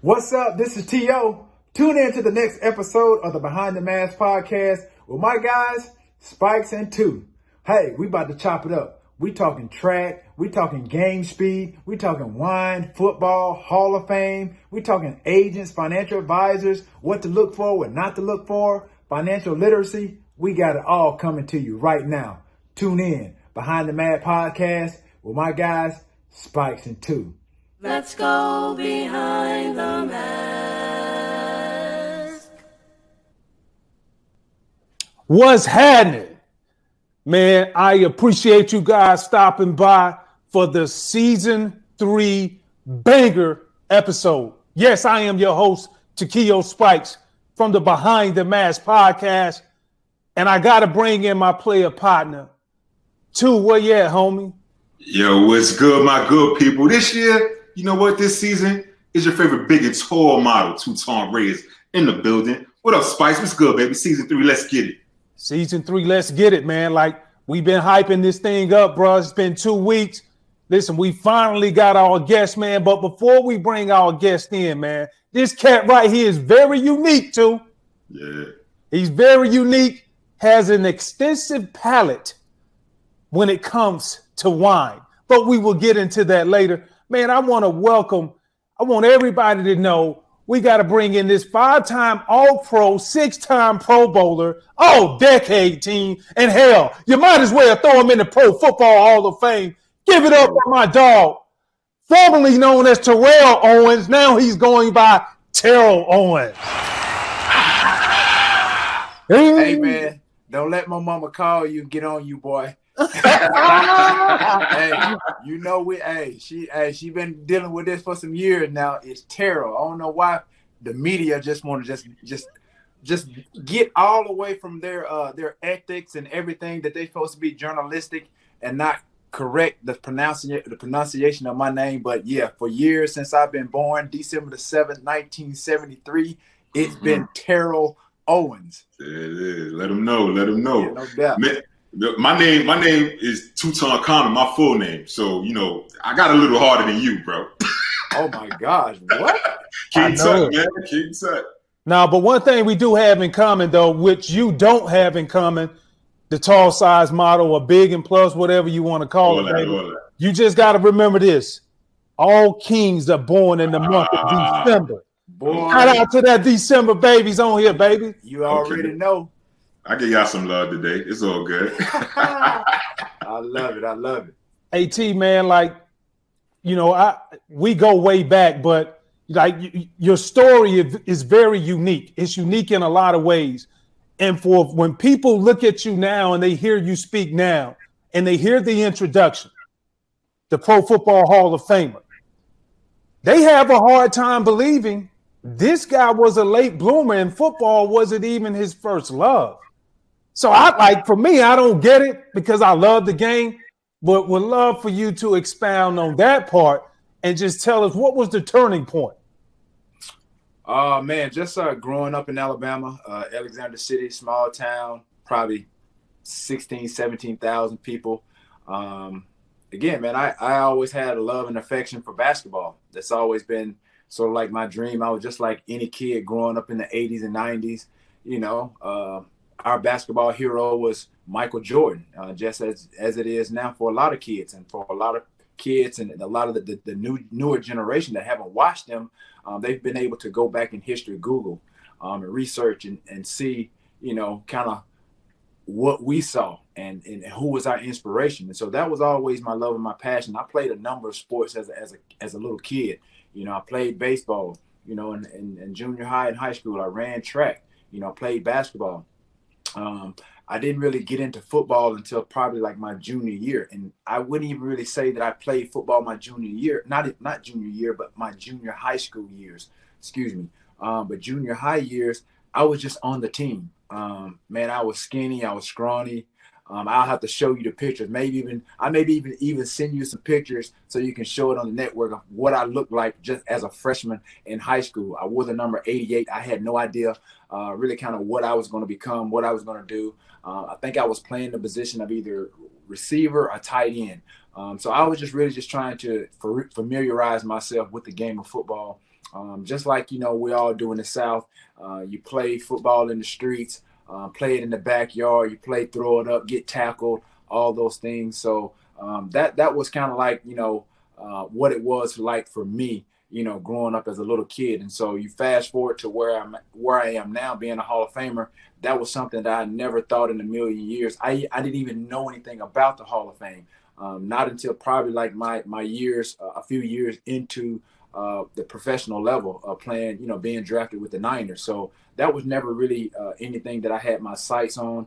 What's up? This is T.O. Tune in to the next episode of the Behind the Mask podcast with my guys, Spikes and Two. Hey, we about to chop it up. We talking track, we talking game speed, we talking wine, football, Hall of Fame, we talking agents, financial advisors, what to look for, what not to look for, financial literacy. We got it all coming to you right now. Tune in, Behind the Mask podcast with my guys, Spikes and Two. Let's go behind the mask. What's happening? Man, I appreciate you guys stopping by for the season 3 banger episode. Yes, I am your host, Takeo Spikes from the Behind the Mask podcast. And I got to bring in my player partner. Two, where you at, homie? Yo, what's good, my good people? This year, you know what? This season is your favorite big and tall model, Tutan Reyes, in the building. What up, Spice? What's good, baby? Season 3, let's get it. Season 3, let's get it, man. Like, we've been hyping this thing up, bro. It's been 2 weeks. Listen, we finally got our guest, man. But before we bring our guest in, man, this cat right here is very unique, too. Yeah. He's very unique, has an extensive palate when it comes to wine. But we will get into that later. Man, I want everybody to know we got to bring in this 5-time All-Pro, 6-time Pro Bowler, all-decade team. And hell, you might as well throw him in the Pro Football Hall of Fame. Give it up for my dog, formerly known as Terrell Owens. Now he's going by Terrell Owens. Hey, man, don't let my mama call you and get on you, boy. Hey, you know she been dealing with this for some years now. It's Terrell. I don't know why the media just want to just get all away from their ethics and everything that they're supposed to be journalistic and not correct the pronunciation of my name. But yeah, for years since I've been born, December the 7th, 1973, it's been Terrell Owens. It is. Let them know. Yeah, no doubt. My name is Tutankhamun, my full name. So, you know, I got a little harder than you, bro. Oh, my gosh. What? King Tut, man. King Tut. Now, but one thing we do have in common, though, which you don't have in common, the tall size model or big and plus, whatever you want to call it. Baby. You just got to remember this. All kings are born in the month of December. Boy. Shout out to that December babies on here, baby. You already know. I give y'all some love today. It's all good. I love it. Hey, T, man, like, you know, we go way back, but like your story is very unique. It's unique in a lot of ways. And for when people look at you now and they hear you speak now and they hear the introduction, the Pro Football Hall of Famer, they have a hard time believing this guy was a late bloomer and football wasn't even his first love. So for me, I don't get it because I love the game, but would love for you to expound on that part and just tell us what was the turning point. Man, just growing up in Alabama, Alexander City, small town, probably 16, 17,000 people. Again, man, I always had a love and affection for basketball. That's always been sort of like my dream. I was just like any kid growing up in the 80s and 90s, you know. Our basketball hero was Michael Jordan, just as it is now for a lot of kids and for a lot of kids and a lot of the newer generation that haven't watched them. They've been able to go back in history, Google, and research and see, you know, kind of what we saw and who was our inspiration. And so that was always my love and my passion. I played a number of sports as a little kid. You know, I played baseball, you know, in junior high and high school. I ran track, you know, played basketball. I didn't really get into football until probably like my junior year. And I wouldn't even really say that I played football my junior year, not junior year, but my junior high school years, but junior high years, I was just on the team. Man, I was skinny, I was scrawny. I'll have to show you the pictures. I maybe even send you some pictures so you can show it on the network of what I looked like just as a freshman in high school. I wore the number 88. I had no idea really kind of what I was going to become, what I was going to do. I think I was playing the position of either receiver or tight end. So I was just really trying to familiarize myself with the game of football. Just like, we all do in the South. You play football in the streets, play it in the backyard, you play, throw it up, get tackled, all those things. So that was kind of like, what it was like for me, growing up as a little kid. And so you fast forward to where I am now, being a Hall of Famer. That was something that I never thought in a million years. I didn't even know anything about the Hall of Fame. Not until probably like my years, a few years into the professional level of playing, being drafted with the Niners. So that was never really anything that I had my sights on.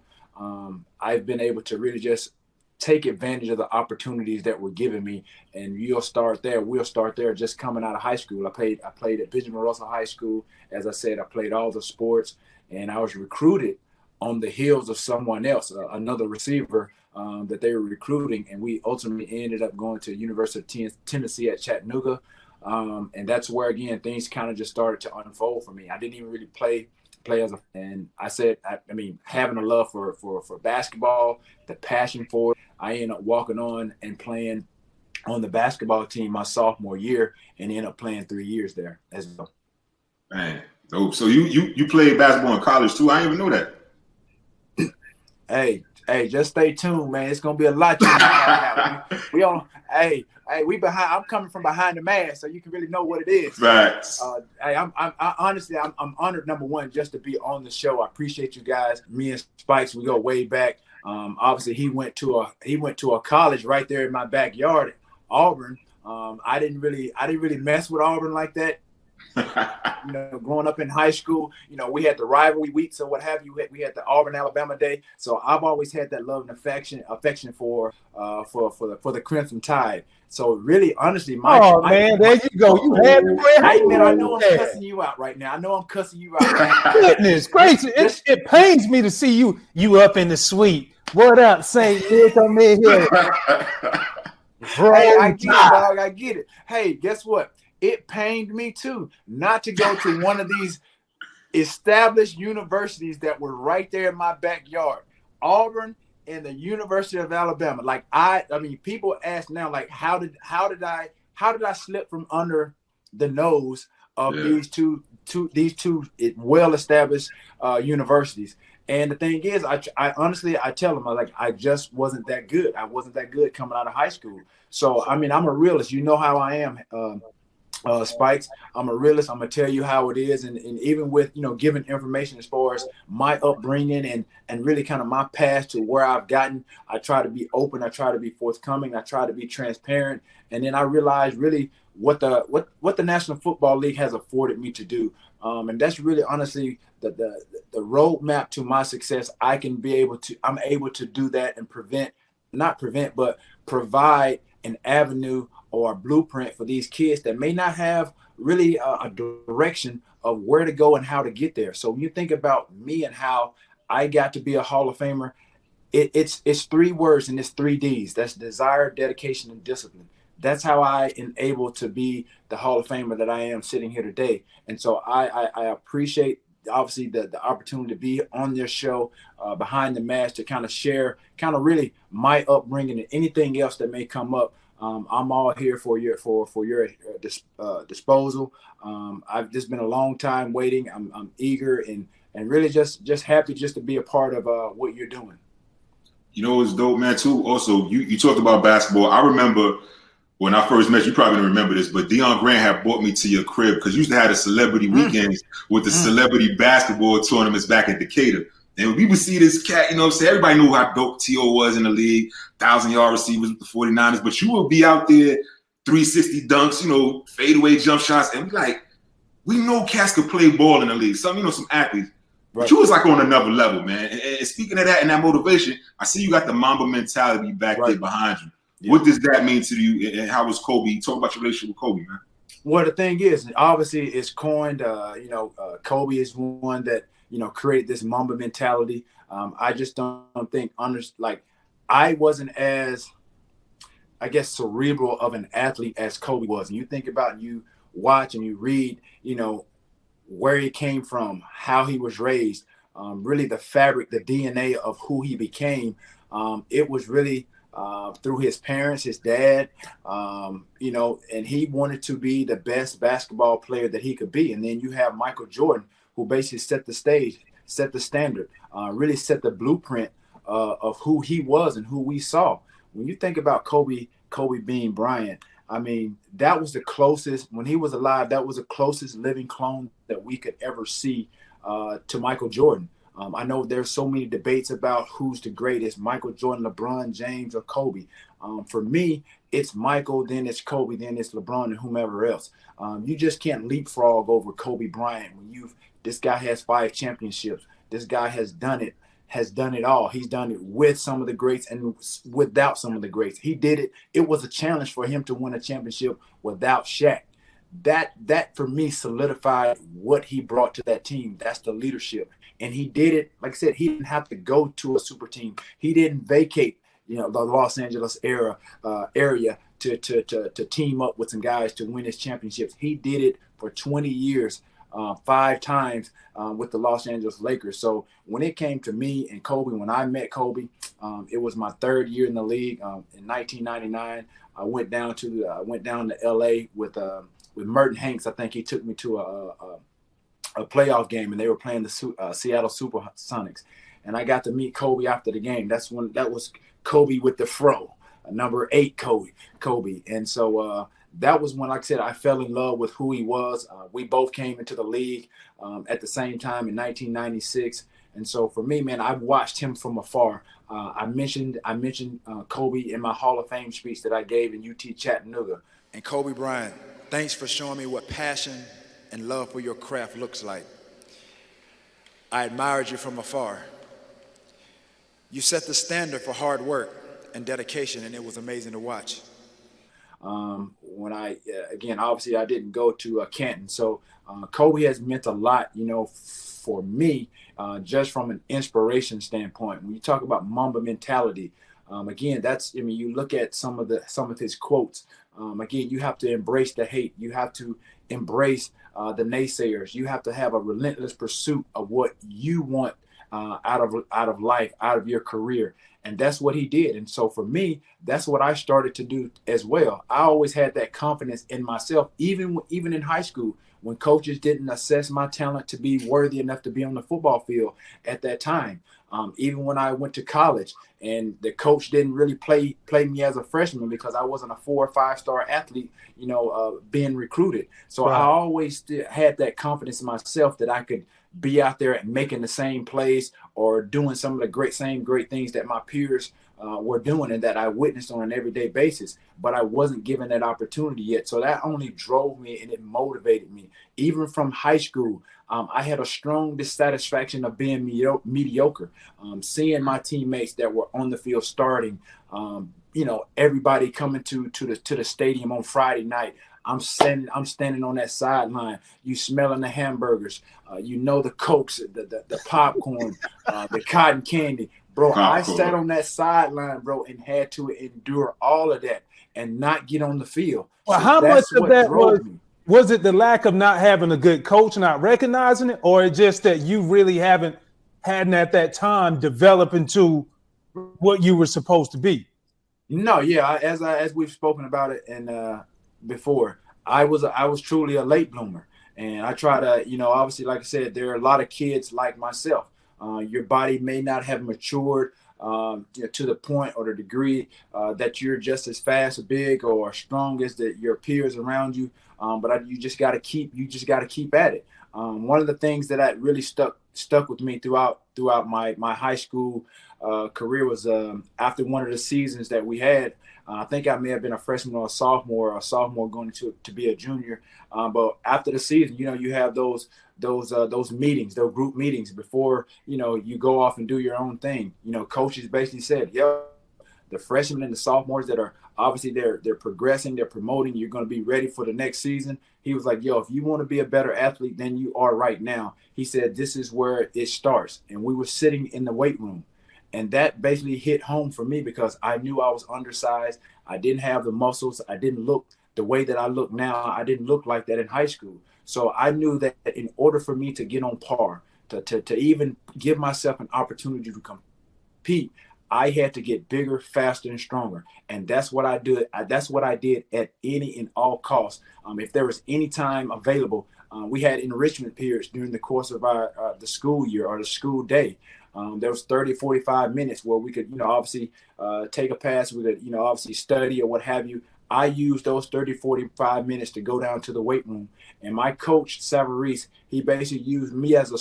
I've been able to really just take advantage of the opportunities that were given me, and we'll start there just coming out of high school. I played at Benjamin Russell High School. As I said, I played all the sports, and I was recruited on the heels of someone else, another receiver that they were recruiting, and we ultimately ended up going to University of Tennessee at Chattanooga. And that's where, again, things kind of just started to unfold for me. I didn't even really play and I said, having a love for basketball, the passion for it, I ended up walking on and playing on the basketball team my sophomore year, and ended up playing 3 years there as well. Man, dope. So you played basketball in college too? I didn't even know that. Hey, just stay tuned, man. It's gonna be a lot. We behind. I'm coming from behind the mask, so you can really know what it is. Right. I honestly, I'm honored, number one, just to be on the show. I appreciate you guys. Me and Spikes, we go way back. Obviously, he went to a college right there in my backyard, Auburn. I didn't really mess with Auburn like that. Growing up in high school, we had the rivalry weeks or what have you. We had the Auburn Alabama Day, so I've always had that love and affection for the Crimson Tide. So really, honestly, there you go. You had me. I know I'm cussing you out right now. I know I'm cussing you out. Right now. Goodness gracious, it pains me to see you up in the suite. What up, Saint? Come in here, bro. Hey, I get it, dog. I get it. Hey, guess what? It pained me too not to go to one of these established universities that were right there in my backyard, Auburn and the University of Alabama. Like people ask now, like, how did I slip from under the nose of these two well-established universities? And the thing is, I honestly tell them, I just wasn't that good. I wasn't that good coming out of high school. So I'm a realist. You know how I am. Spikes, I'm a realist. I'm gonna tell you how it is, and even with giving information as far as my upbringing and really kind of my path to where I've gotten, I try to be open, I try to be forthcoming, I try to be transparent, and then I realize really what the National Football League has afforded me to do, and that's really honestly the roadmap to my success. I'm able to do that and provide an avenue or a blueprint for these kids that may not have really a direction of where to go and how to get there. So when you think about me and how I got to be a Hall of Famer, it's 3 words and it's 3 Ds. That's desire, dedication, and discipline. That's how I am able to be the Hall of Famer that I am sitting here today. And so I appreciate obviously the opportunity to be on this show, Behind the Mask, to kind of share really my upbringing and anything else that may come up. I'm all here for your disposal. I've just been a long time waiting. I'm eager and really just happy just to be a part of what you're doing. It's dope, man, too. Also, you talked about basketball. I remember when I first met you, probably don't remember this, but Deion Grant had brought me to your crib because you used to have the celebrity weekends with the celebrity basketball tournaments back in Decatur. And we would see this cat, everybody knew how dope T.O. was in the league, 1,000-yard receivers with the 49ers, but you would be out there, 360 dunks, fadeaway jump shots, and we know cats could play ball in the league. Some athletes. Right. But you was on another level, man. And speaking of that and that motivation, I see you got the mamba mentality back there behind you. Yeah. What does that mean to you, and how was Kobe? Talk about your relationship with Kobe, man. Well, the thing is, obviously, it's coined. Kobe is one that created this mamba mentality. I just don't think I wasn't as, I guess, cerebral of an athlete as Kobe was. And you think about, you watch and you read, where he came from, how he was raised, really the fabric, the DNA of who he became. It was really through his parents, his dad, you know, and he wanted to be the best basketball player that he could be. And then you have Michael Jordan, who basically set the stage, set the standard, really set the blueprint of who he was and who we saw. When you think about Kobe Bean Bryant, I mean, that was the closest, when he was alive, that was the closest living clone that we could ever see to Michael Jordan. I know there's so many debates about who's the greatest, Michael Jordan, LeBron James, or Kobe. For me, it's Michael, then it's Kobe, then it's LeBron, and whomever else. You just can't leapfrog over Kobe Bryant. This guy has 5 championships. This guy has done it all. He's done it with some of the greats and without some of the greats. He did it. It was a challenge for him to win a championship without Shaq. That for me solidified what he brought to that team. That's the leadership. And he did it, like I said, he didn't have to go to a super team. He didn't vacate, you know, the Los Angeles area to team up with some guys to win his championships. He did it for 20 years, 5 times with the Los Angeles Lakers. So when it came to me and Kobe, when I met Kobe, it was my 3rd year in the league. In 1999, I went down to LA with Merton Hanks. I think he took me to a playoff game, and they were playing the Seattle Supersonics, and I got to meet Kobe after the game. That was Kobe with the fro, number 8 Kobe. And so that was when, like I said, I fell in love with who he was. We both came into the league at the same time in 1996. And so for me, man, I've watched him from afar. I mentioned Kobe in my Hall of Fame speech that I gave in UT Chattanooga. And Kobe Bryant, thanks for showing me what passion and love for your craft looks like. I admired you from afar. You set the standard for hard work and dedication, and it was amazing to watch. When again, obviously I didn't go to Canton. So Kobe has meant a lot, you know, for me, just from an inspiration standpoint. When you talk about mamba mentality, again, you look at some of his quotes. Again, you have to embrace the hate. You have to embrace the naysayers. You have to have a relentless pursuit of what you want out of life, out of your career. And that's what he did. And so for me, that's what I started to do as well. I always had that confidence in myself, even in high school, when coaches didn't assess my talent to be worthy enough to be on the football field at that time. Even when I went to college and the coach didn't really play me as a freshman because I wasn't a 4 or 5 star athlete, you know, being recruited. So right. I always had that confidence in myself that I could be out there and making the same plays or doing some of the same great things that my peers were doing and that I witnessed on an everyday basis, but I wasn't given that opportunity yet. So that only drove me and it motivated me. Even from high school, I had a strong dissatisfaction of being mediocre, seeing my teammates that were on the field starting, you know, everybody coming to the stadium on Friday night. I'm standing on that sideline. You smelling the hamburgers, you know, the Cokes, the popcorn, the cotton candy. Bro, I sat on that sideline, bro, and had to endure all of that and not get on the field. Well, so how much of that was it the lack of not having a good coach, not recognizing it, or just that you really hadn't at that time developed into what you were supposed to be? No, yeah, as we've spoken about it and before, I was truly a late bloomer, and I try to, you know, obviously, like I said, there are a lot of kids like myself. Your body may not have matured to the point or the degree that you're just as fast or big or strong as your peers around you. But you just got to keep at it. One of the things that really stuck with me throughout my high school career was after one of the seasons that we had. I think I may have been a freshman or a sophomore going to be a junior. But after the season, you know, you have those meetings, those group meetings before, you know, you go off and do your own thing. You know, coaches basically said, yo, the freshmen and the sophomores that are obviously they're progressing, they're promoting, you're going to be ready for the next season. He was like, yo, if you want to be a better athlete than you are right now, he said, this is where it starts. And we were sitting in the weight room. And that basically hit home for me because I knew I was undersized. I didn't have the muscles. I didn't look the way that I look now. I didn't look like that in high school. So I knew that in order for me to get on par, to even give myself an opportunity to compete, I had to get bigger, faster, and stronger. And that's what I did. That's what I did at any and all costs. If there was any time available, we had enrichment periods during the course of the school year or the school day. There was 30, 45 minutes where we could, obviously take a pass. We could, obviously study or what have you. I used those 30, 45 minutes to go down to the weight room. And my coach, Savarese, he basically used me as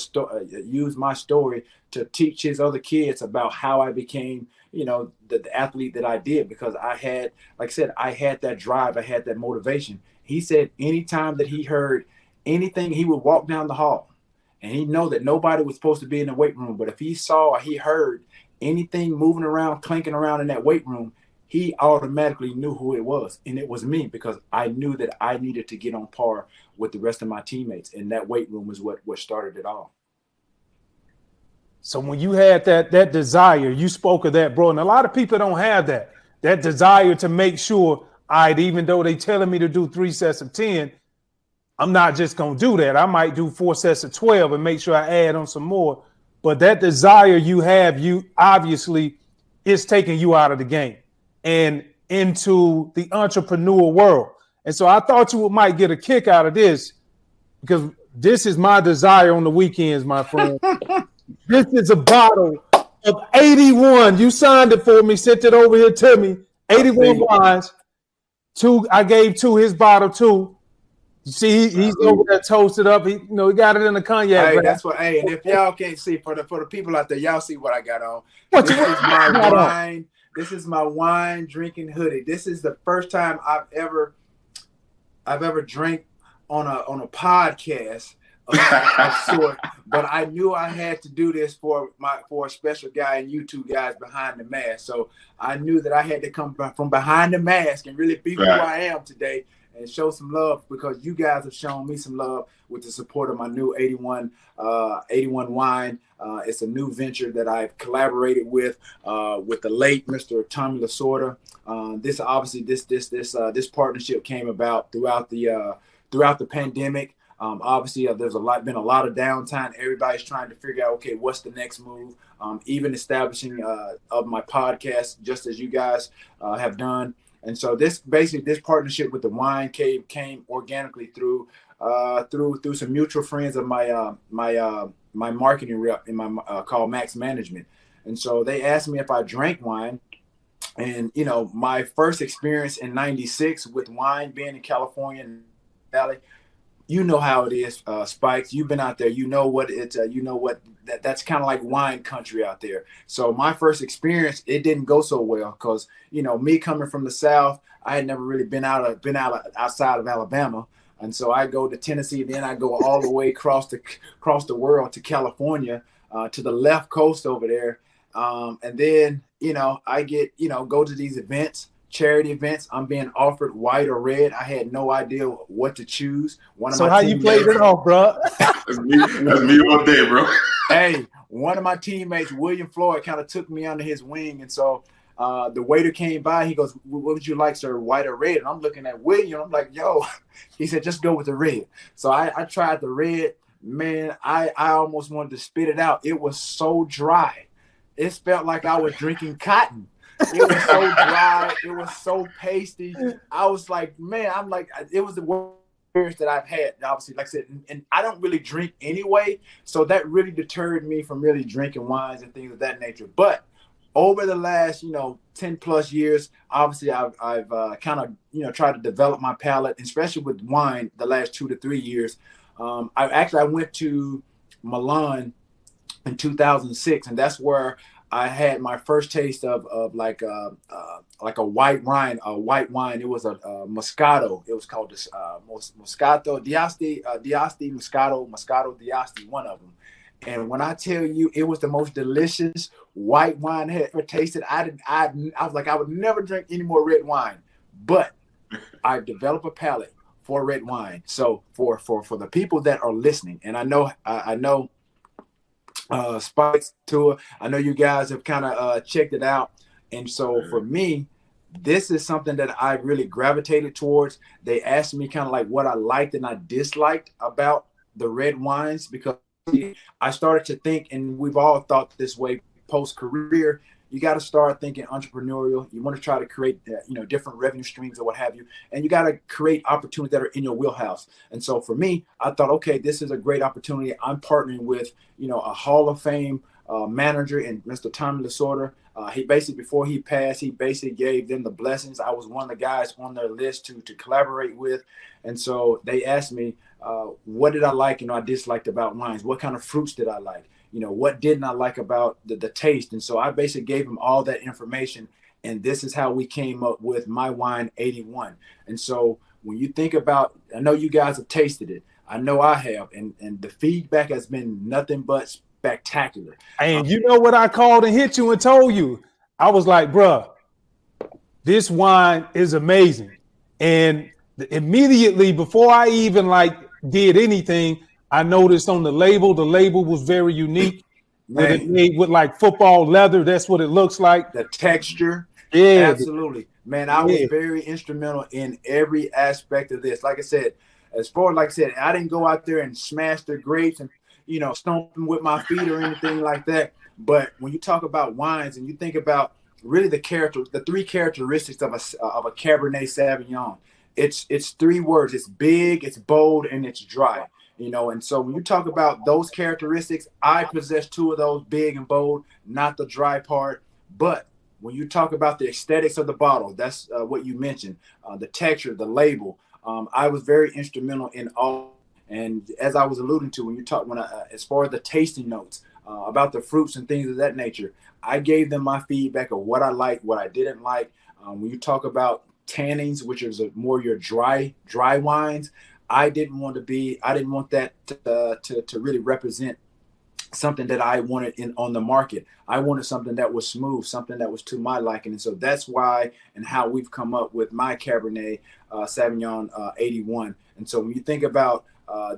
used my story to teach his other kids about how I became, the athlete that I did, because I had, like I said, I had that drive. I had that motivation. He said anytime that he heard anything, he would walk down the hall and he'd know that nobody was supposed to be in the weight room. But if he saw or he heard anything moving around, clanking around in that weight room, he automatically knew who it was. And it was me, because I knew that I needed to get on par with the rest of my teammates. And that weight room was what started it all. So when you had that desire, you spoke of that, bro. And a lot of people don't have that desire to make sure, even though they telling me to do 3 sets of 10, I'm not just going to do that. I might do 4 sets of 12 and make sure I add on some more. But that desire you have, you obviously, is taking you out of the game and into the entrepreneur world. And so I thought you might get a kick out of this, because this is my desire on the weekends, my friend. This is a bottle of 81. You signed it for me, sent it over here to me. 81 wines. 2, I gave 2, his bottle 2. You see, he's over there toasted up. He got it in the cognac. Hey, that's what. Hey, and if y'all can't see, for the people out there, y'all see what I got on. This is my wine. This is my wine drinking hoodie. This is the first time I've ever drank on a podcast of sort. But I knew I had to do this for a special guy and you two guys behind the mask. So I knew that I had to come from behind the mask and really be who I am today and show some love, because you guys have shown me some love with the support of my new 81 wine. It's a new venture that I've collaborated with the late Mr. Tommy Lasorda. This partnership came about throughout the pandemic. Obviously, there's been a lot of downtime. Everybody's trying to figure out, okay, what's the next move? Even establishing of my podcast, just as you guys have done. And so this partnership with the wine came organically through some mutual friends of my marketing rep in my called Max Management. And so they asked me if I drank wine. And, my first experience in 96 with wine, being in California and Valley, you know how it is, Spikes. You've been out there. You know what it's. That's kind of like wine country out there. So my first experience, it didn't go so well, because me coming from the South, I had never really been outside of Alabama, and so I go to Tennessee, then I go all the way across the world to California, to the left coast over there, and then I get go to these events. Charity events, I'm being offered white or red. I had no idea what to choose. So how you played it off, bro? That's me all day, bro. Hey, one of my teammates, William Floyd, kind of took me under his wing. And so the waiter came by. He goes, what would you like, sir, white or red? And I'm looking at William. I'm like, yo. He said, just go with the red. So I tried the red. Man, I almost wanted to spit it out. It was so dry. It felt like I was drinking cotton. It was so dry. It was so pasty. I was like, man, it was the worst experience that I've had, obviously, like I said, and I don't really drink anyway. So that really deterred me from really drinking wines and things of that nature. But over the last, 10 plus years, obviously I've kind of, tried to develop my palate, especially with wine the last 2 to 3 years. I went to Milan in 2006, and that's where I had my first taste of like a white wine. It was a Moscato. It was called this Moscato D'Asti Moscato D'Asti, one of them. And when I tell you, it was the most delicious white wine I had ever tasted. I was like, I would never drink any more red wine, but I developed a palate for red wine. So for the people that are listening, and I know. Spikes tour, I know you guys have kind of checked it out, and so for me, this is something that I really gravitated towards. They asked me kind of like what I liked and I disliked about the red wines, because I started to think, and we've all thought this way post career, you got to start thinking entrepreneurial. You want to try to create, different revenue streams or what have you. And you got to create opportunities that are in your wheelhouse. And so for me, I thought, okay, this is a great opportunity. I'm partnering with, a Hall of Fame manager and Mr. Tommy Lasorda. He basically, before he passed, he basically gave them the blessings. I was one of the guys on their list to collaborate with. And so they asked me, what did I like and I disliked about wines? What kind of fruits did I like? What didn't I like about the taste? And so I basically gave him all that information. And this is how we came up with my wine 81. And so when you think about, I know you guys have tasted it. I know I have. And the feedback has been nothing but spectacular. And you know what I called and hit you and told you? I was like, bruh, this wine is amazing. And immediately before I even did anything, I noticed on the label was very unique. It's made with football leather. That's what it looks like. The texture. Yeah. Absolutely. Man, I was very instrumental in every aspect of this. Like I said, I didn't go out there and smash the grapes and, stomp them with my feet or anything like that. But when you talk about wines and you think about really the three characteristics of a Cabernet Sauvignon, it's three words. It's big, it's bold, and it's dry. And so when you talk about those characteristics, I possess two of those, big and bold, not the dry part. But when you talk about the aesthetics of the bottle, that's what you mentioned, the texture, the label. I was very instrumental in all. And as I was alluding to, as far as the tasting notes about the fruits and things of that nature, I gave them my feedback of what I liked, what I didn't like. When you talk about tannins, which is more your dry wines, I didn't want that to really represent something that I wanted on the market. I wanted something that was smooth, something that was to my liking. And so that's why and how we've come up with my Cabernet Sauvignon 81. And so when you think about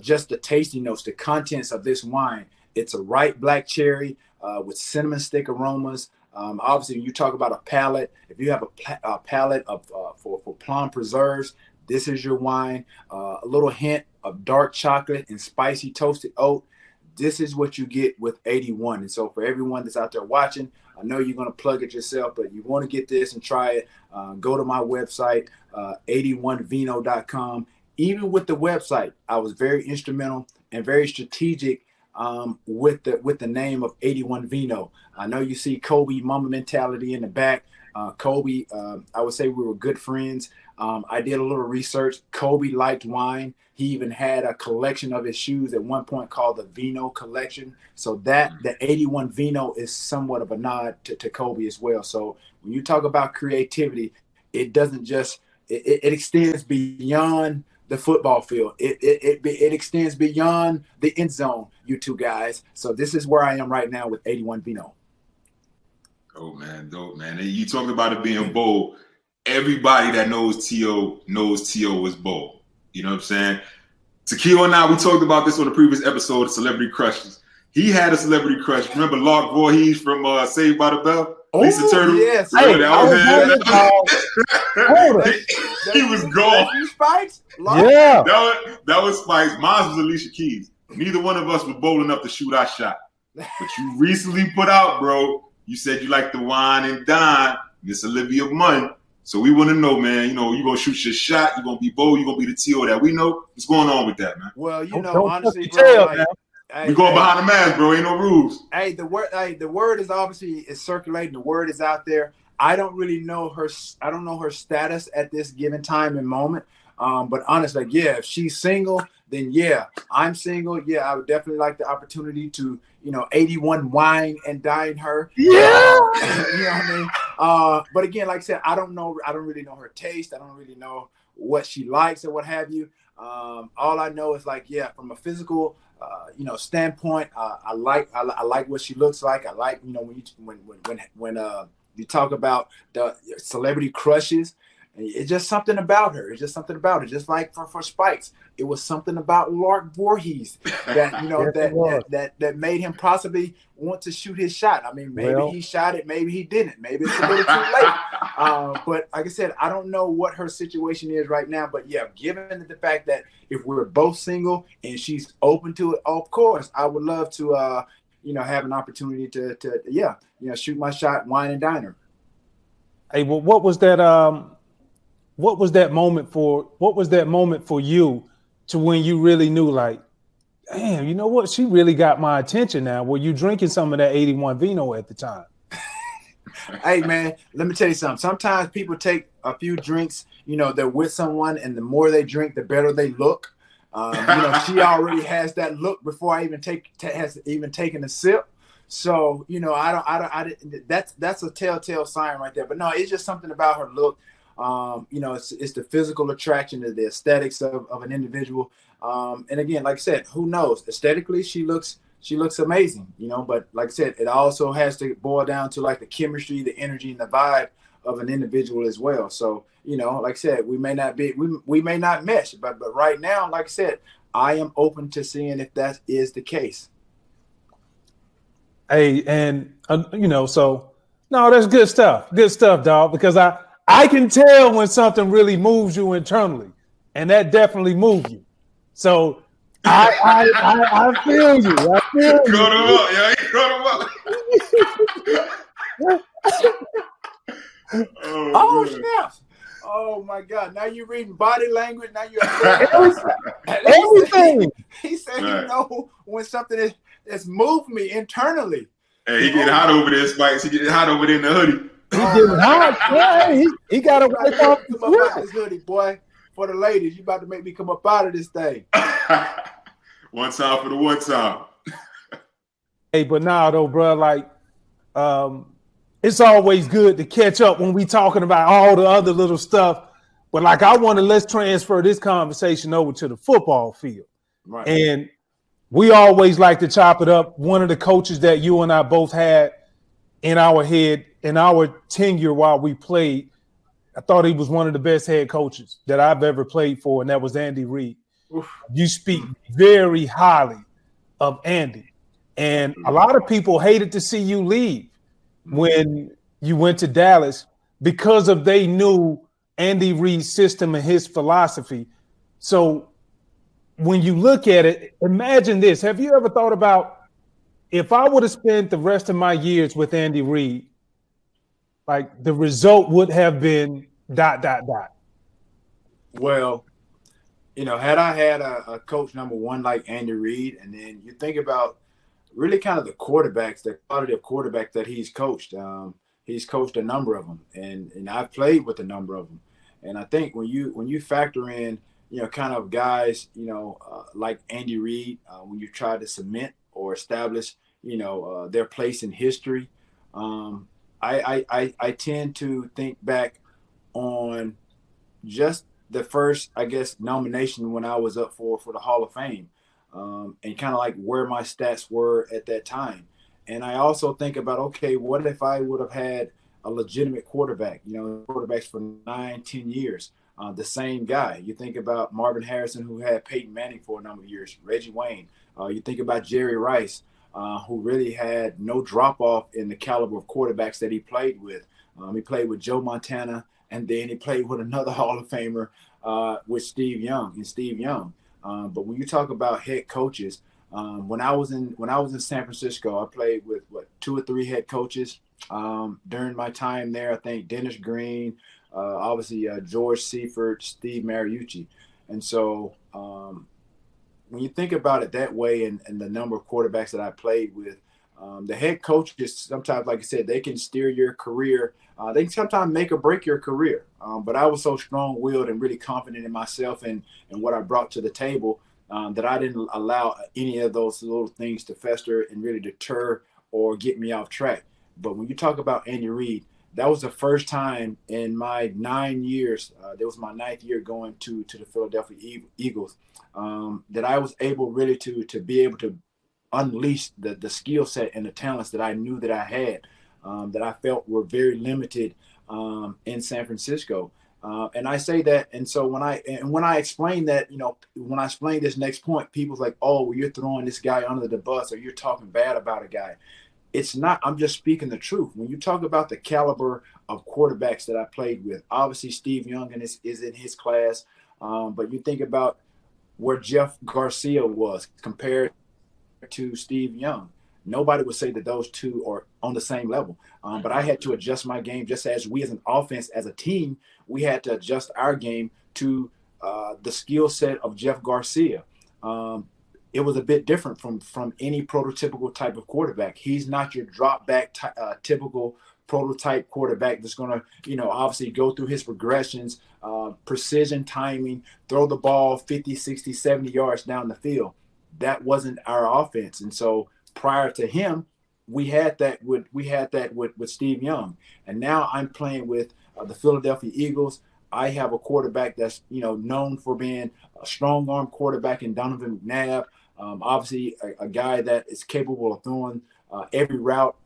just the tasting notes, the contents of this wine, it's a ripe black cherry with cinnamon stick aromas. Obviously, when you talk about a palate, if you have a palate for plum preserves, this is your wine. A little hint of dark chocolate and spicy toasted oat. This is what you get with 81. And so for everyone that's out there watching, I know you're going to plug it yourself, but you want to get this and try it, go to my website, 81vino.com. Even with the website, I was very instrumental and very strategic with the name of 81 Vino. I know you see Kobe Mamba mentality in the back. Kobe, I would say we were good friends. I did a little research. Kobe liked wine. He even had a collection of his shoes at one point called the Vino Collection. So the 81 Vino is somewhat of a nod to Kobe as well. So when you talk about creativity, it doesn't just it extends beyond the football field. It extends beyond the end zone, you two guys. So this is where I am right now with 81 Vino. Dope, man. And you talking about it being bold. Everybody that knows T.O. is bold. You know what I'm saying? Takeo and I, we talked about this on the previous episode of Celebrity Crushes. He had a celebrity crush. Remember Lark Voorhees from Saved by the Bell? Lisa Turtle? Yes. He was gone. Spikes? Yeah. That was Spikes. Mine was Alicia Keys. Neither one of us was bold enough to shoot our shot. But you recently put out, bro, you said you like the wine and dine, Miss Olivia Munn. So we want to know, man, you're going to shoot your shot. You're going to be bold. You're going to be the T.O. that we know. What's going on with that, man? Well, honestly, bro, we going behind the mask, bro. Ain't no rules. Hey, the word is obviously circulating. The word is out there. I don't really know her. I don't know her status at this given time and moment. But honestly, if she's single, then I'm single. Yeah, I would definitely like the opportunity to, 81 wine and dine her. Yeah. You know what I mean? But again, like I said, I don't really know her taste. I don't really know what she likes or what have you. All I know is from a physical, standpoint, I like what she looks like. I like, when you talk about the celebrity crushes, it's just something about her. Just like for Spikes, it was something about Lark Voorhees that that made him possibly want to shoot his shot. I mean, maybe he shot it, maybe he didn't. Maybe it's a little too late. But like I said, I don't know what her situation is right now. But given the fact that if we're both single and she's open to it, of course, I would love to have an opportunity to shoot my shot, wine and diner. Hey, well, what was that moment for you to when you really knew, like, damn, you know what? She really got my attention now. Were you drinking some of that 81 Vino at the time? Hey, man, let me tell you something. Sometimes people take a few drinks, they're with someone, and the more they drink, the better they look. She already has that look before I even has even taken a sip. So, that's a telltale sign right there. But no, it's just something about her look. It's the physical attraction to the aesthetics of an individual. And again, like I said, who knows? Aesthetically, she looks amazing, but like I said, it also has to boil down to like the chemistry, the energy, and the vibe of an individual as well. So, like I said, we may not mesh, but right now, like I said, I am open to seeing if that is the case. Hey, and so no, that's good stuff, dog. Because I can tell when something really moves you internally, and that definitely moved you. So I feel you. I feel you. Cut him up, yeah. Cut him up. Oh snaps! Oh my God! Now you're reading body language. Now you're everything. He said, when something that's moved me internally. Hey, he getting hot over there, Spikes. He getting hot over there in the hoodie. He getting hot. Yeah, he got to wipe off his hoodie, boy. For the ladies, you about to make me come up out of this thing. One time for the one time. Hey, but now though, bro, like, it's always good to catch up when we talking about all the other little stuff. But like, let's transfer this conversation over to the football field. Right. And we always like to chop it up. One of the coaches that you and I both had in our head in our tenure while we played, I thought he was one of the best head coaches that I've ever played for, and that was Andy Reid. Oof. You speak very highly of Andy. And a lot of people hated to see you leave when you went to Dallas because they knew Andy Reid's system and his philosophy. So when you look at it, imagine this. Have you ever thought about, if I would have spent the rest of my years with Andy Reid, like the result would have been ... Well, had I had a coach number one like Andy Reid, and then you think about really kind of the quarterbacks, the quality of quarterbacks that he's coached. He's coached a number of them, and I've played with a number of them. And I think when you factor in, kind of guys, like Andy Reid, when you try to cement or establish, their place in history, I tend to think back on just the first, I guess, nomination when I was up for the Hall of Fame, and kind of like where my stats were at that time. And I also think about, okay, what if I would have had a legitimate quarterback, quarterbacks for 9-10 years, the same guy. You think about Marvin Harrison, who had Peyton Manning for a number of years, Reggie Wayne. You think about Jerry Rice, who really had no drop-off in the caliber of quarterbacks that he played with. He played with Joe Montana, and then he played with another Hall of Famer with Steve Young. But when you talk about head coaches, when I was in San Francisco, I played with 2 or 3 head coaches during my time there. I think Dennis Green, obviously George Seifert, Steve Mariucci. And so when you think about it that way, and the number of quarterbacks that I played with, the head coaches sometimes, like I said, they can steer your career. They can sometimes make or break your career. But I was so strong-willed and really confident in myself and what I brought to the table that I didn't allow any of those little things to fester and really deter or get me off track. But when you talk about Andy Reid, that was the first time in my 9 years, that was my 9th year going to the Philadelphia Eagles, that I was able really to be able to unleash the skill set and the talents that I knew that I had, that I felt were very limited in San Francisco. And I say that, and so when I explain that, when I explain this next point, people's like, oh, well, you're throwing this guy under the bus, or you're talking bad about a guy. It's not. I'm just speaking the truth. When you talk about the caliber of quarterbacks that I played with, obviously Steve Young is in his class, but you think about where Jeff Garcia was compared to Steve Young. nobody would say that those two are on the same level. But I had to adjust my game, just as we as an offense, as a team, we had to adjust our game to the skill set of Jeff Garcia. It was a bit different from any prototypical type of quarterback. He's not your drop back typical prototype quarterback that's going to, obviously go through his progressions, precision timing, throw the ball 50, 60, 70 yards down the field. That wasn't our offense. And so prior to him, we had that with Steve Young. And now I'm playing with the Philadelphia Eagles. I have a quarterback that's, known for being a strong arm quarterback in Donovan McNabb. Obviously a guy that is capable of throwing every route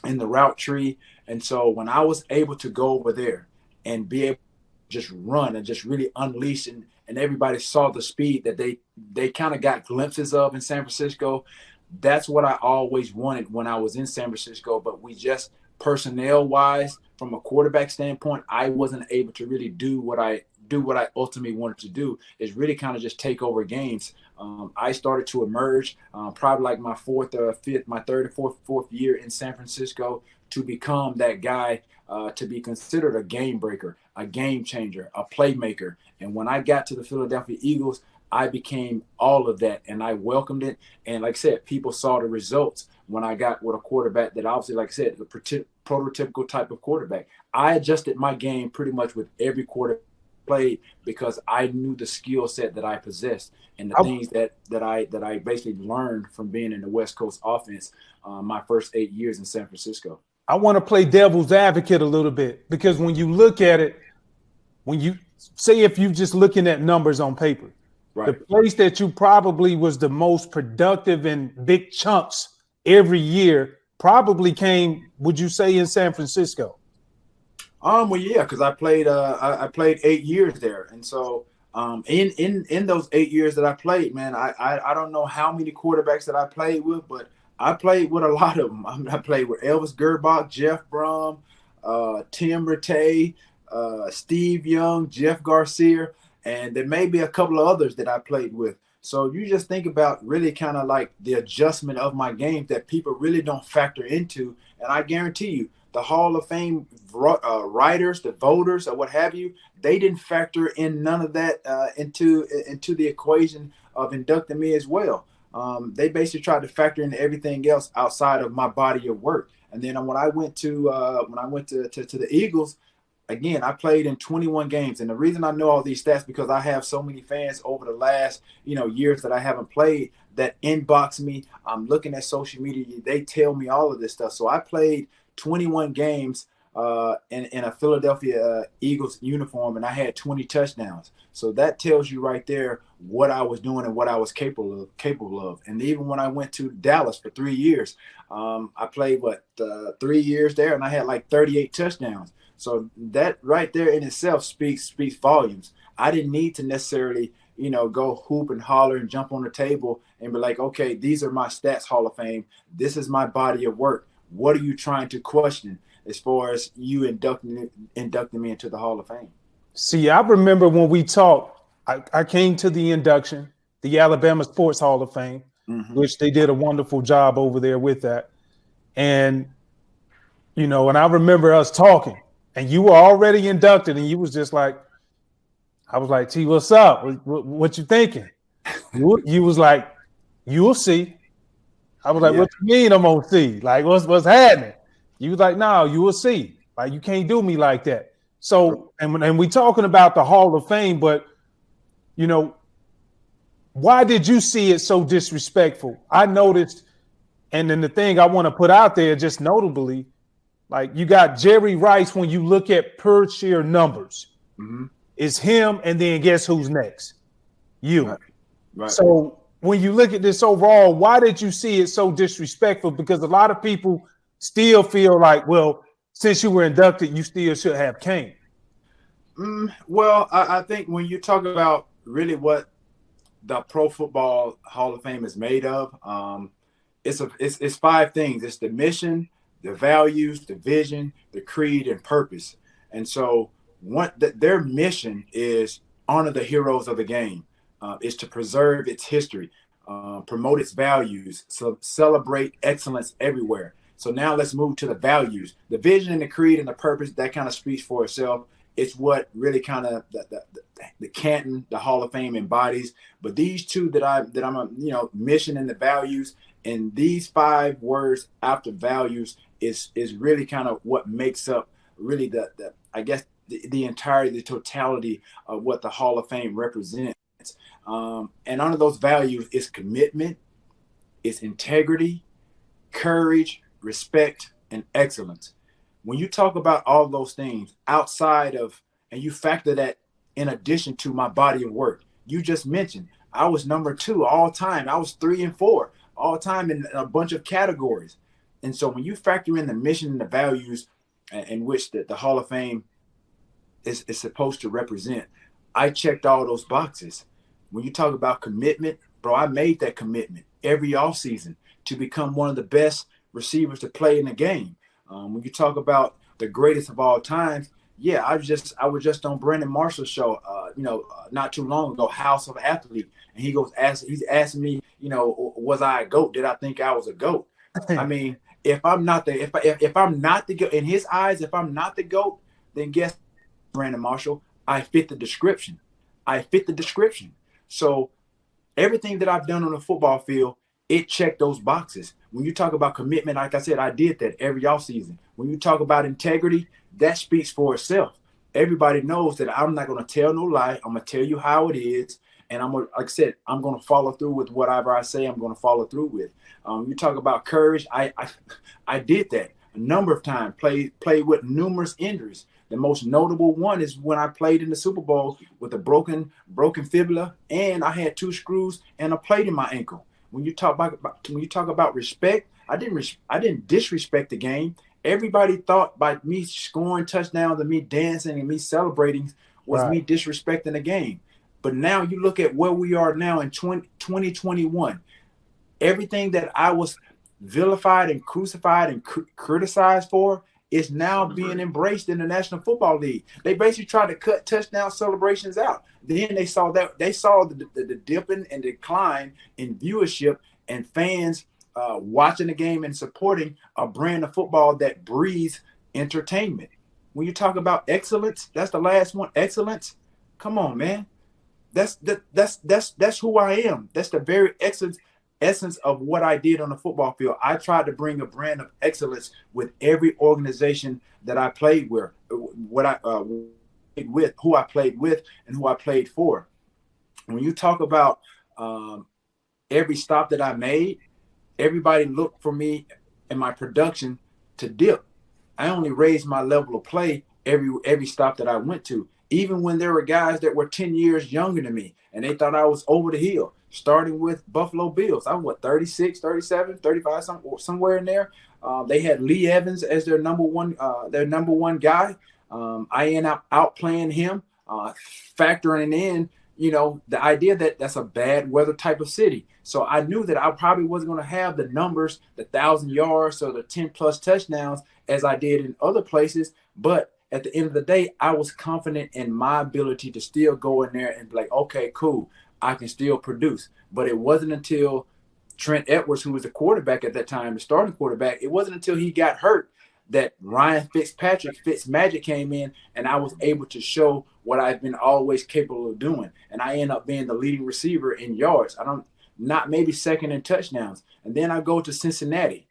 in the route tree. And so when I was able to go over there and be able to just run and just really unleash, and everybody saw the speed that they kind of got glimpses of in San Francisco, that's what I always wanted when I was in San Francisco. But we just, personnel wise, from a quarterback standpoint, I wasn't able to really do what I ultimately wanted to do, is really kind of just take over games. I started to emerge probably like my third or fourth year in San Francisco, to become that guy, to be considered a game breaker, a game changer, a playmaker. And when I got to the Philadelphia Eagles, I became all of that, and I welcomed it. And like I said, people saw the results when I got with a quarterback that obviously, like I said, the prototypical type of quarterback. I adjusted my game pretty much with every quarter played, because I knew the skill set that I possessed and the things that I basically learned from being in the West Coast offense my first 8 years in San Francisco. I want to play devil's advocate a little bit, because when you look at it, when you say, if you're just looking at numbers on paper, right, the place that you probably was the most productive in big chunks every year probably came, would you say, in San Francisco? Well, yeah, because I played 8 years there, and so in those 8 years that I played, man, I don't know how many quarterbacks that I played with, but I played with a lot of them. I played with Elvis Gerbach, Jeff Brom, Tim Rattay, Steve Young, Jeff Garcia, and there may be a couple of others that I played with. So you just think about really kind of like the adjustment of my game that people really don't factor into. And I guarantee you, the Hall of Fame writers, the voters, or what have you, they didn't factor in none of that into the equation of inducting me as well. They basically tried to factor in everything else outside of my body of work. And then when I went to the Eagles, again, I played in 21 games. And the reason I know all these stats, because I have so many fans over the last, years that I haven't played that inbox me. I'm looking at social media. They tell me all of this stuff. So I played 21 games in a Philadelphia Eagles uniform, and I had 20 touchdowns. So that tells you right there what I was doing and what I was capable of. And even when I went to Dallas for 3 years, I played 3 years there, and I had like 38 touchdowns. So that right there in itself speaks volumes. I didn't need to necessarily, go hoop and holler and jump on the table and be like, okay, these are my stats, Hall of Fame. This is my body of work. What are you trying to question as far as you inducting me into the Hall of Fame? See, I remember when we talked, I came to the induction, the Alabama Sports Hall of Fame, which they did a wonderful job over there with that. And, and I remember us talking, and you were already inducted, and you was just like, I was like, T, what's up? What you thinking? You was like, you'll see. I was like, What you mean I'm gonna see? Like, what's happening? You was like, no, you will see. Like, you can't do me like that. So, and we talking about the Hall of Fame, but why did you see it so disrespectful? I noticed, and then the thing I want to put out there, just notably, like, you got Jerry Rice. When you look at per share numbers, it's him, and then guess who's next? You. Right. So when you look at this overall, why did you see it so disrespectful? Because a lot of people still feel like, well, since you were inducted, you still should have came. Well, I think when you talk about really what the Pro Football Hall of Fame is made of, it's 5 things. It's the mission, the values, the vision, the creed, and purpose. And so their mission is honor the heroes of the game, is to preserve its history. promote its values, so celebrate excellence everywhere. So now let's move to the values, the vision and the creed and the purpose. That kind of speaks for itself. It's what really kind of the Canton, the Hall of Fame embodies. But these two that I'm mission and the values, and these 5 words after values is really kind of what makes up really the entirety, the totality of what the Hall of Fame represents. And under those values is commitment, is integrity, courage, respect, and excellence. When you talk about all those things outside of, and you factor that in addition to my body of work, you just mentioned, I was number 2 all time. I was 3 and 4 all time in a bunch of categories. And so when you factor in the mission and the values in which the Hall of Fame is supposed to represent, I checked all those boxes. When you talk about commitment, bro, I made that commitment every offseason to become one of the best receivers to play in the game. When you talk about the greatest of all times, yeah, I was just on Brandon Marshall's show, not too long ago, House of Athlete, and he's asking me, was I a GOAT? Did I think I was a GOAT? I mean, if I'm not the GOAT in his eyes, if I'm not the GOAT, then guess, Brandon Marshall, I fit the description. So everything that I've done on the football field, it checked those boxes. When you talk about commitment, like I said, I did that every offseason. When you talk about integrity, that speaks for itself. Everybody knows that I'm not going to tell no lie. I'm going to tell you how it is. And I'm going to follow through with whatever I say I'm going to follow through with. You talk about courage. I did that a number of times, played with numerous injuries. The most notable one is when I played in the Super Bowl with a broken fibula, and I had 2 screws and a plate in my ankle. When you talk about respect, I didn't disrespect the game. Everybody thought by me scoring touchdowns and me dancing and me celebrating was me disrespecting the game. But now you look at where we are now in 2021. Everything that I was vilified and crucified and criticized for is now being embraced in the National Football League. They basically tried to cut touchdown celebrations out. Then they saw the dipping and decline in viewership and fans watching the game and supporting a brand of football that breathes entertainment. When you talk about excellence, that's the last one. Excellence, come on, man. That's who I am. That's the very essence of what I did on the football field. I tried to bring a brand of excellence with every organization that I played with, who I played with, and who I played for. When you talk about every stop that I made, everybody looked for me and my production to dip. I only raised my level of play every stop that I went to, even when there were guys that were 10 years younger than me and they thought I was over the hill. Starting with Buffalo Bills, I was 36, 37, 35, somewhere in there. They had Lee Evans as their number one guy. I ended up outplaying him, factoring in, the idea that that's a bad weather type of city. So I knew that I probably wasn't going to have the numbers, the 1,000 yards or the 10 plus touchdowns as I did in other places. But at the end of the day, I was confident in my ability to still go in there and be like, okay, cool, I can still produce. But it wasn't until Trent Edwards, who was the quarterback at that time, the starting quarterback, it wasn't until he got hurt that Ryan Fitzmagic came in, and I was able to show what I've been always capable of doing. And I end up being the leading receiver in yards. Not maybe second in touchdowns. And then I go to Cincinnati,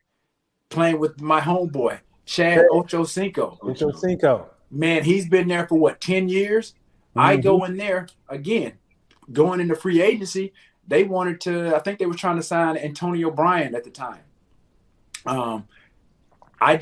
playing with my homeboy, Chad Ochocinco. Man, he's been there for 10 years? Mm-hmm. I go in there again, going into free agency. They wanted to, I think they were trying to sign Antonio Bryant at the time. They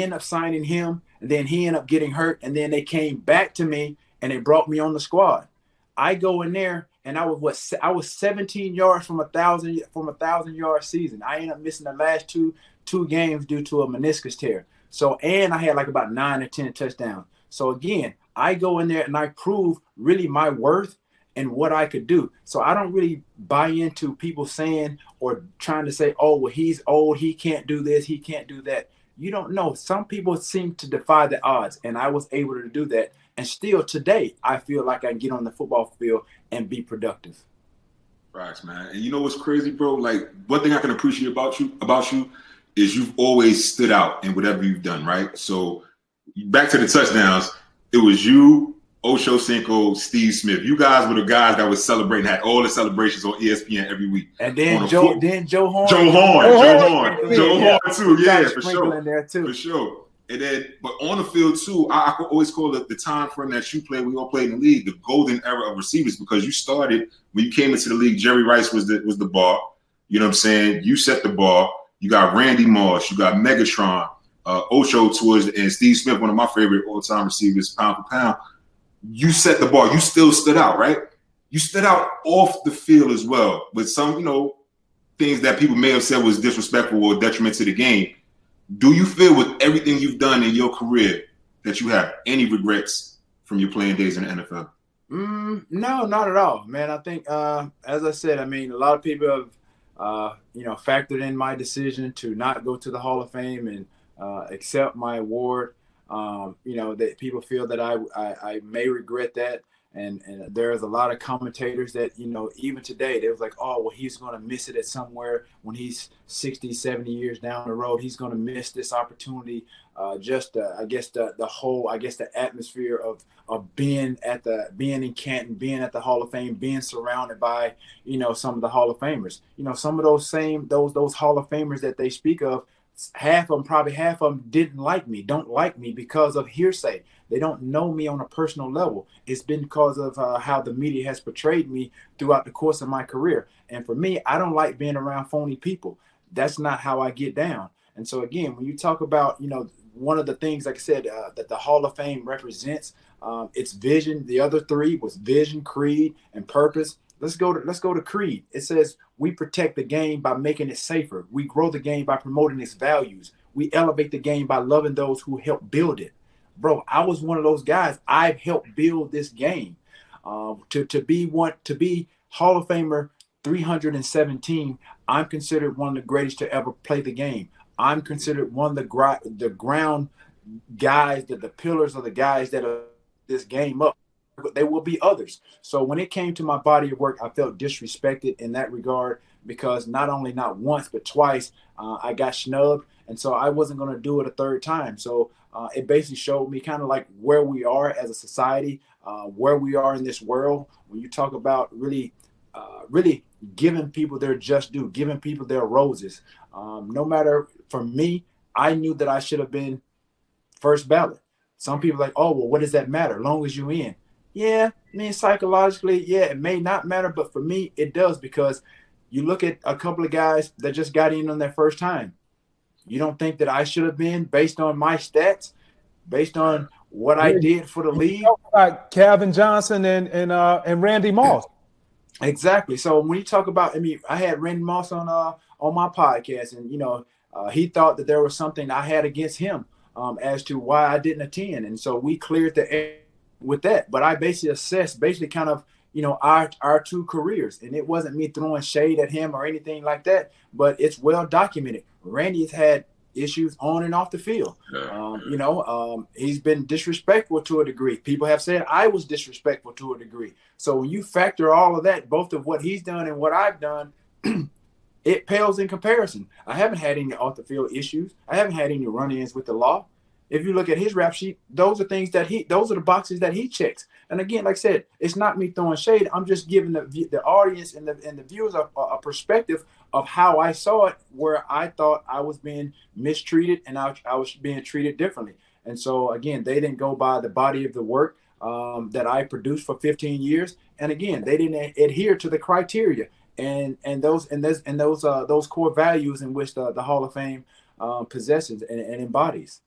ended up signing him, and then he ended up getting hurt, and then they came back to me and they brought me on the squad. I go in there and I was 17 yards from a 1,000-yard season. I ended up missing the last two games due to a meniscus tear. So, and I had like about 9 or 10 touchdowns. So again, I go in there and I prove really my worth and what I could do. So I don't really buy into people saying or trying to say, oh, well, he's old, he can't do this, he can't do that. You don't know. Some people seem to defy the odds, and I was able to do that. And still today, I feel like I can get on the football field and be productive. Facts, man. And you know what's crazy, bro? Like, one thing I can appreciate about you is you've always stood out in whatever you've done, right? So back to the touchdowns, it was you, Ocho Cinco, Steve Smith. You guys were the guys that was celebrating, had all the celebrations on ESPN every week. And then Joe Horn. Joe Horn too. Yeah, for sure. In there too. For sure. And then, but on the field too, I could always call it the time frame that you played. We all played in the league, the golden era of receivers, because you started when you came into the league. Jerry Rice was the bar. You know what I'm saying? You set the bar. You got Randy Moss. You got Megatron, Ocho towards, and Steve Smith, one of my favorite all-time receivers, pound for pound. You set the bar. You still stood out, right? You stood out off the field as well, with some, things that people may have said was disrespectful or detriment to the game. Do you feel with everything you've done in your career that you have any regrets from your playing days in the NFL? No, not at all, man. I think, as I said, a lot of people have, factored in my decision to not go to the Hall of Fame and accept my award. That people feel that I may regret that. And there's a lot of commentators that, even today, they was like, oh, well, he's going to miss it at somewhere when he's 60, 70 years down the road. He's going to miss this opportunity. I guess the atmosphere of being in Canton, being at the Hall of Fame, being surrounded by, some of the Hall of Famers. Some of those Hall of Famers that they speak of, probably half of them don't like me because of hearsay. They don't know me on a personal level. It's been because of how the media has portrayed me throughout the course of my career. And for me, I don't like being around phony people. That's not how I get down. And so again, when you talk about, one of the things, like I said, that the Hall of Fame represents, its vision. The other three was vision, creed, and purpose. Let's go to creed. It says we protect the game by making it safer. We grow the game by promoting its values. We elevate the game by loving those who help build it. Bro, I was one of those guys. I've helped build this game. To be Hall of Famer 317, I'm considered one of the greatest to ever play the game. I'm considered one of the ground guys, the pillars of the guys that are this game up. But there will be others. So when it came to my body of work, I felt disrespected in that regard because not once, but twice, I got snubbed. And so I wasn't going to do it a third time. So it basically showed me kind of like where we are as a society, where we are in this world. When you talk about really giving people their just due, giving people their roses. No matter, for me, I knew that I should have been first ballot. Some people are like, oh, well, what does that matter? As long as you're in. Yeah, psychologically, yeah, it may not matter, but for me, it does, because you look at a couple of guys that just got in on their first time. You don't think that I should have been, based on my stats, based on what I did for the league? Like Calvin Johnson and Randy Moss. Exactly. So when you talk about, I had Randy Moss on my podcast, and he thought that there was something I had against him as to why I didn't attend, and so we cleared the air with that. But I basically assessed kind of our two careers, and it wasn't me throwing shade at him or anything like that, but it's well documented. Randy's had issues on and off the field. He's been disrespectful to a degree. People have said I was disrespectful to a degree. So when you factor all of that, both of what he's done and what I've done, it pales in comparison. I haven't had any off the field issues. I haven't had any run-ins with the law. If you look at his rap sheet, those are the boxes that he checks. And again, like I said, it's not me throwing shade. I'm just giving the audience and the viewers a perspective of how I saw it, where I thought I was being mistreated and I was being treated differently. And so again, they didn't go by the body of the work that I produced for 15 years. And again, they didn't adhere to the criteria and those core values in which the Hall of Fame possesses and embodies.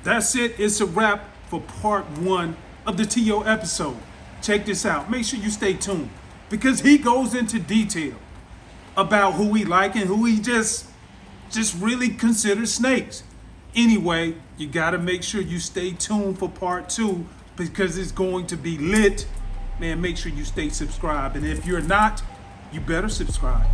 That's it. It's a wrap for part 1 of the TO episode. Check this out. Make sure you stay tuned, because he goes into detail about who he like and who he just really considers snakes. Anyway, you got to make sure you stay tuned for part 2, because it's going to be lit. Man, make sure you stay subscribed. And if you're not, you better subscribe.